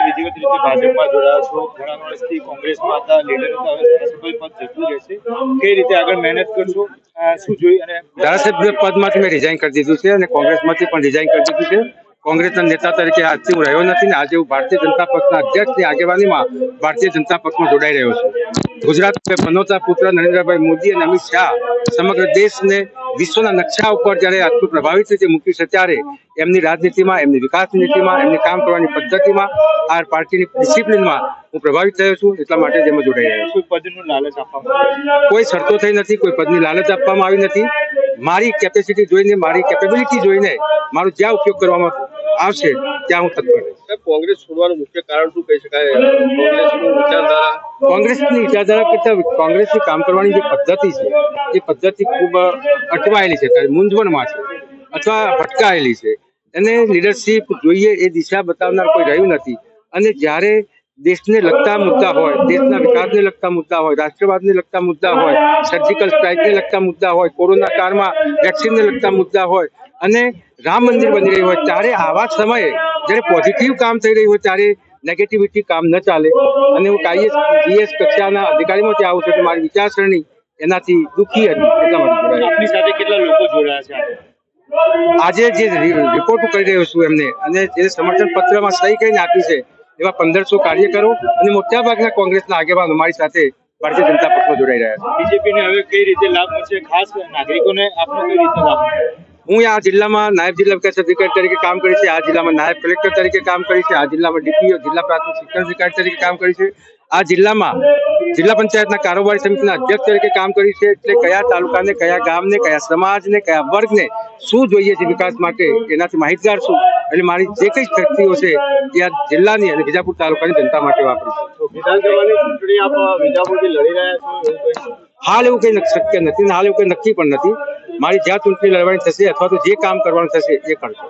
વિધિવત રીતે ભાજપમાં જોડાયા છો, ઘણા વર્ષથી કોંગ્રેસમાં હતા, લીડર હતા, હવે ધારાસભ્ય પદ જતું રહેશે, કઈ રીતે આગળ મહેનત કરશો, શું જોઈ? અને ધારાસભ્ય પદમાંથી મેં રિઝાઇન કરી દીધું છે અને કોંગ્રેસમાંથી પણ રિઝાઇન કરી દીધું છે. કોંગ્રેસના નેતા તરીકે આજથી હું રહ્યો નથી ને આજે હું ભારતીય જનતા પક્ષના અધ્યક્ષની આગેવાનીમાં ભારતીય જનતા પક્ષમાં જોડાઈ રહ્યો છું. ગુજરાત પનોતા પુત્ર નરેન્દ્રભાઈ મોદી અને અમિત શાહ સમગ્ર દેશને વિશ્વના નકશા ઉપર જ્યારે આટલું પ્રભાવિત રીતે મૂક્યું છે ત્યારે એમની રાજનીતિમાં, એમની વિકાસ નીતિમાં, એમની કામ કરવાની પદ્ધતિમાં, આ પાર્ટીની ડિસિપ્લિનમાં હું પ્રભાવિત થયો છું. એટલા માટે જ એમાં જોડાઈ રહ્યો છું. કોઈ પદનું લાલચ આપવામાં, કોઈ શરતો થઈ નથી, કોઈ પદની લાલચ આપવામાં આવી નથી. મારી કેપેસિટી જોઈને, મારી કેપેબિલિટી જોઈને મારું જ્યાં ઉપયોગ કરવામાં આવશે ત્યાં હું તત્પર રહીશ. કોંગ્રેસ છોડવાનું મુખ્ય કારણ શું કહી શકાય? કોંગ્રેસની વિચારધારા કરતા કોંગ્રેસની કામ કરવાની જે પદ્ધતિ છે એ પદ્ધતિ ખૂબ અટવાયેલી છે, મૂંઝવણમાં છે અથવા ભટકાયેલી છે. એને લીડરશીપ જોઈએ એ દિશા બતાવનાર કોઈ રહ્યું નથી. અને જ્યારે દેશને લગતા મુદ્દા હોય, દેશના વિકાસને લગતા મુદ્દા હોય, રાષ્ટ્રવાદને લગતા મુદ્દા હોય, સર્જિકલ સ્ટ્રાઇકને લગતા મુદ્દા હોય, કોરોના કાળમાં વેક્સિનને લગતા મુદ્દા હોય અને રામ મંદિર બની રહ્યું હોય, ત્યારે આવા સમયે જ્યારે પોઝિટિવ કામ થઈ રહ્યું હોય ત્યારે નેગેટિવિટી કામ ન ચાલે. અને હું જીએસ કક્ષાના અધિકારીમાંથી આવું છું કે મારી વિચારસરણી એનાથી દુઃખી હતી. એટલા માટે આપની સાથે કેટલા લોકો જોડાયા છે? આજે જે રિપોર્ટ કરી રહ્યો છું એમને અને જે સમર્થન પત્રમાં સહી કરીને આપી છે એવા 1500 કાર્યકરો અને મોટા ભાગના કોંગ્રેસના આગેવાનો મારી સાથે ભારતીય જનતા પક્ષમાં જોડાઈ રહ્યા છે. બીજેપીને હવે કઈ રીતે લાભ મળશે, ખાસ નાગરિકોને આપનો કઈ રીતે લાભ મળશે? હું આ જિલ્લામાં નાયબ જિલ્લા વિકાસ અધિકારી તરીકે કામ કરી છે, આ જિલ્લામાં નાયબ કલેક્ટર તરીકે કામ કરી છે, આ જિલ્લામાં ડીપીઓ જિલ્લા પ્રાથમિક શિક્ષણ અધિકારી તરીકે કામ કરી છે, આ જિલ્લામાં જિલ્લા પંચાયતના કારોબારી સમિતિના અધ્યક્ષ તરીકે કામ કરી છે. એટલે કયા તાલુકાને, કયા ગામને, કયા સમાજને, કયા વર્ગને શું જોઈએ છે વિકાસ માટે એનાથી માહિતગાર છું. એટલે મારી જે કઈ શક્તિઓ છે એ આ જિલ્લાની અને વિજાપુર તાલુકાની જનતા માટે વાપરી છે. વિધાનસભાની ચૂંટણી આપ વિજાપુરથી લડી રહ્યા છો? હાલ એવું કઈ શક્ય નથી, હાલ એવું કઈ નક્કી પણ નથી. મારી જ્યાં ચૂંટણી લડવાની થશે અથવા તો જે કામ કરવાનું થશે એ કરશો.